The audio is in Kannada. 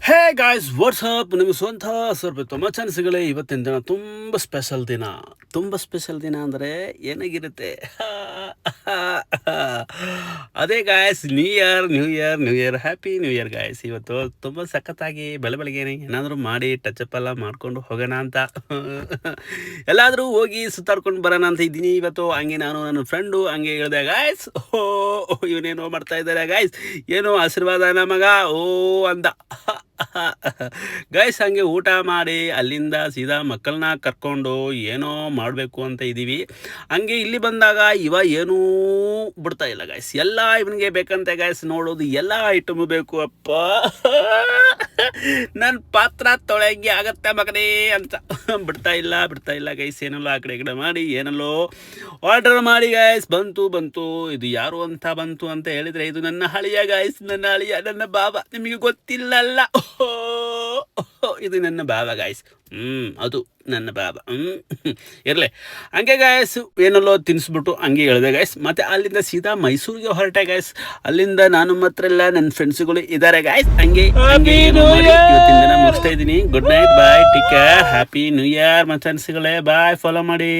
ಹೇ ಗಾಯ್ಸ್ ವಾಟ್ಸಪ್ ನಿಮಗೆ ಸ್ವಂತ ಸ್ವಲ್ಪ ತುಂಬ ಚಾನ್ಸ್ಗಳೇ ಇವತ್ತಿನ ದಿನ ತುಂಬ ಸ್ಪೆಷಲ್ ದಿನ ಅಂದರೆ ಏನಾಗಿರುತ್ತೆ ಅದೇ guys new year happy new year guys. ಇವತ್ತು ತುಂಬ ಸಖತ್ತಾಗಿ ಬೆಳಗ್ಗೆನೆ ಏನಾದರೂ ಮಾಡಿ ಟಚಪ್ ಎಲ್ಲ ಮಾಡ್ಕೊಂಡು ಹೋಗೋಣ ಅಂತ ಎಲ್ಲಾದರೂ ಹೋಗಿ ಸುತ್ತಾಡ್ಕೊಂಡು ಬರೋಣ ಅಂತ ಇದ್ದೀನಿ ಇವತ್ತು. ಹಂಗೆ ನಾನು ನನ್ನ ಫ್ರೆಂಡು ಹಂಗೆ ಹೇಳಿದೆ ಗಾಯ್ಸ್, ಇವನೇನೋ ಮಾಡ್ತಾ ಇದ್ದಾರೆ ಗಾಯ್ಸ್, ಏನೋ ಆಶೀರ್ವಾದ ನಮಗ ಓ ಅಂದ ಗೈಸ್. ಹಂಗೆ ಊಟ ಮಾಡಿ ಅಲ್ಲಿಂದ ಸೀದಾ ಮಕ್ಕಳನ್ನ ಕರ್ಕೊಂಡು ಏನೋ ಮಾಡಬೇಕು ಅಂತ ಇದ್ದೀವಿ. ಹಂಗೆ ಇಲ್ಲಿ ಬಂದಾಗ ಏನೂ ಬಿಡ್ತಾ ಇಲ್ಲ ಗಾಯ್ಸ್, ಎಲ್ಲ ಇವನಿಗೆ ಬೇಕಂತೆ ಗಾಯ್ಸ್. ನೋಡೋದು ಎಲ್ಲ ಐಟಮು ಬೇಕು ಅಪ್ಪ, ನನ್ನ ಪಾತ್ರ ತೊಳೆಂಗೆ ಆಗತ್ತೆ ಮಗನೇ ಅಂತ ಬಿಡ್ತಾ ಇಲ್ಲ ಗೈಸ್. ಏನಲ್ಲೋ ಆ ಕಡೆ ಈ ಕಡೆ ಮಾಡಿ ಏನಲ್ಲೋ ಆರ್ಡರ್ ಮಾಡಿ ಗಾಯ್ಸ್. ಬಂತು ಇದು ಯಾರು ಅಂತ ಬಂತು ಅಂತ ಹೇಳಿದರೆ ಇದು ನನ್ನ ಹಳಿಯ ಗಾಯ್ಸ್, ನನ್ನ ಬಾಬಾ. ನಿಮಗೆ ಗೊತ್ತಿಲ್ಲಲ್ಲ, ಇದು ನನ್ನ ಬಾಬಾ ಗಾಯ್ಸ್. ಅದು ನನ್ನ ಬಾಬಾ. ಇರಲಿ ಹಂಗೆ ಗಾಯ್ಸ್, ಏನಲ್ಲೋ ತಿನ್ನಿಸ್ಬಿಟ್ಟು ಹಂಗೆ ಹೇಳಿದೆ ಗಾಯ್ಸ್. ಮತ್ತು ಅಲ್ಲಿಂದ ಸೀದಾ ಮೈಸೂರಿಗೆ ಹೊರಟೆ ಗಾಯ್ಸ್. ಅಲ್ಲಿಂದ ನಾನು ಮಾತ್ರ ಇಲ್ಲ, ನನ್ನ ಫ್ರೆಂಡ್ಸ್ಗಳು ಇದ್ದಾರೆ ಗಾಯ್ಸ್. ಹಂಗೆ ಇವತ್ತಿನ ದಿನ ಮುಗಿಸ್ತಾ ಇದ್ದೀನಿ. Good night, bye, take care, happy new year. ಮತ್ತು ಫ್ರೆಂಡ್ಸ್ಗಳೇ ಬಾಯ್, ಫಾಲೋ ಮಾಡಿ.